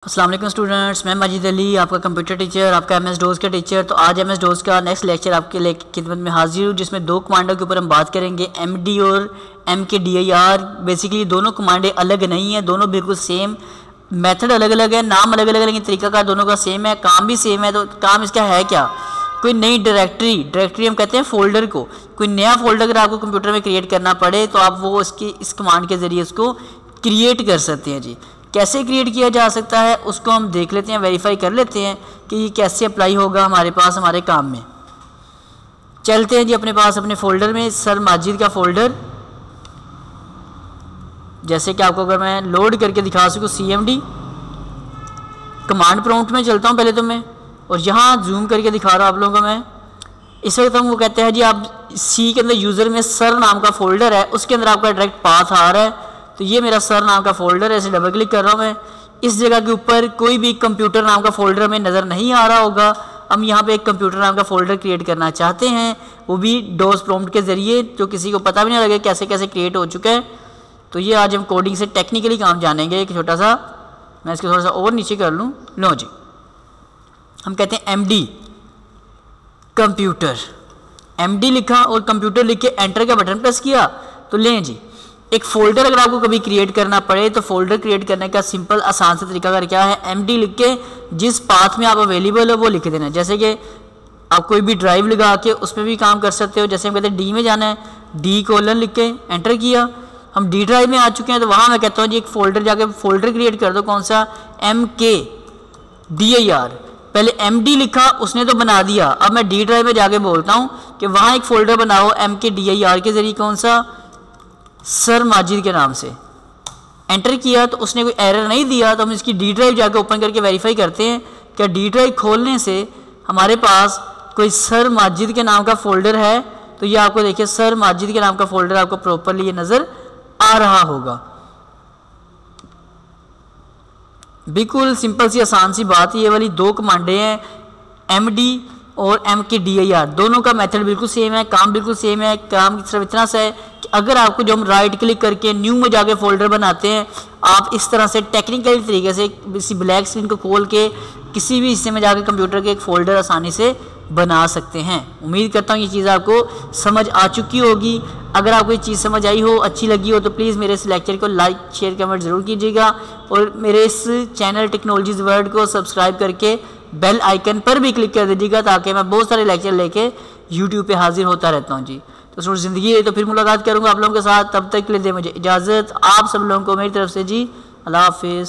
अस्सलाम वालेकुम स्टूडेंट्स, मैं माजिद अली आपका कंप्यूटर टीचर, आपका एमएस डोज का टीचर। तो आज एमएस डोज का नेक्स्ट लेक्चर आपके लिए खिदमत में हाजिर हूँ, जिसमें दो कमांडों के ऊपर हम बात करेंगे, एमडी और MKDIR। बेसिकली दोनों कमांडें अलग नहीं हैं, दोनों बिल्कुल सेम, मेथड अलग अलग है, नाम अलग अलग है, लेकिन तरीकाकार दोनों का सेम है, काम भी सेम है। तो काम इसका है क्या? कोई नई डायरेक्टरी हम कहते हैं फोल्डर को, कोई नया फोल्डर अगर आपको कंप्यूटर में क्रिएट करना पड़े तो आप वो इस कमांड के ज़रिए उसको क्रिएट कर सकते हैं। जी कैसे क्रिएट किया जा सकता है उसको हम देख लेते हैं, वेरीफाई कर लेते हैं कि ये कैसे अप्लाई होगा हमारे पास हमारे काम में। चलते हैं जी अपने पास अपने फोल्डर में, सर माजिद का फोल्डर। जैसे कि आपको अगर मैं लोड करके दिखा सकूँ, CMD कमांड प्रॉम्प्ट में चलता हूँ पहले तो मैं, और यहाँ जूम करके दिखा रहा हूँ आप लोगों को मैं। इस वक्त हम वो कहते हैं जी, आप सी के अंदर यूज़र में सर नाम का फोल्डर है, उसके अंदर आपका डायरेक्ट पाथ आ रहा है। तो ये मेरा सर नाम का फोल्डर है, ऐसे डबल क्लिक कर रहा हूँ मैं। इस जगह के ऊपर कोई भी कंप्यूटर नाम का फोल्डर हमें नज़र नहीं आ रहा होगा। हम यहाँ पे एक कंप्यूटर नाम का फोल्डर क्रिएट करना चाहते हैं, वो भी डोज प्रॉम्प्ट के ज़रिए, जो किसी को पता भी नहीं लगे कैसे कैसे क्रिएट हो चुका है। तो ये आज हम कोडिंग से टेक्निकली काम जानेंगे। एक छोटा सा मैं इसको थोड़ा सा और नीचे कर लूँ। लो जी, हम कहते हैं MD कंप्यूटर, MD लिखा और कंप्यूटर लिख के एंटर का बटन प्रेस किया। तो लें जी, एक फ़ोल्डर अगर आपको कभी क्रिएट करना पड़े तो फोल्डर क्रिएट करने का सिंपल आसान से तरीका अगर क्या है, MD लिख के जिस पाथ में आप अवेलेबल हो वो लिख देना। जैसे कि आप कोई भी ड्राइव लगा के उसमें भी काम कर सकते हो। जैसे हम कहते हैं D में जाना है, D: लिख के एंटर किया, हम D ड्राइव में आ चुके हैं। तो वहाँ मैं कहता हूँ जी एक फ़ोल्डर जाके फ़ोल्डर क्रिएट कर दो। कौन सा? MKDIR। पहले MD लिखा, उसने तो बना दिया। अब मैं D ड्राइव में जाके बोलता हूँ कि वहाँ एक फ़ोल्डर बनाओ MKDIR के ज़रिए। कौन सा? सर माजिद के नाम से। एंटर किया तो उसने कोई एरर नहीं दिया। तो हम इसकी D ड्राइव जाके ओपन करके वेरीफाई करते हैं क्या D ड्राइव खोलने से हमारे पास कोई सर माजिद के नाम का फ़ोल्डर है। तो ये आपको देखिए सर माजिद के नाम का फ़ोल्डर आपको प्रॉपरली ये नज़र आ रहा होगा। बिल्कुल सिंपल सी आसान सी बात। ये वाली दो कमांडें हैं, MD और MKDIR, दोनों का मेथड बिल्कुल सेम है, काम बिल्कुल सेम है। काम सिर्फ इतना सा है कि अगर आपको जो हम राइट क्लिक करके न्यू में जाके फोल्डर बनाते हैं, आप इस तरह से टेक्निकल तरीके से इसी ब्लैक स्क्रीन को खोल के किसी भी हिस्से में जाके कंप्यूटर के एक फ़ोल्डर आसानी से बना सकते हैं। उम्मीद करता हूँ ये चीज़ आपको समझ आ चुकी होगी। अगर आपको ये चीज़ समझ आई हो, अच्छी लगी हो, तो प्लीज़ मेरे इस लेक्चर को लाइक शेयर कमेंट ज़रूर कीजिएगा, और मेरे इस चैनल टेक्नोलॉजीज़ वर्ल्ड को सब्सक्राइब करके बेल आइकन पर भी क्लिक कर दीजिएगा, ताकि मैं बहुत सारे लेक्चर लेके यूट्यूब पे हाजिर होता रहता हूँ जी। तो सुन ज़िंदगी है, तो फिर मुलाकात करूँगा आप लोगों के साथ। तब तक के लिए दे मुझे इजाज़त। आप सब लोगों को मेरी तरफ से जी अल्लाह हाफिज़।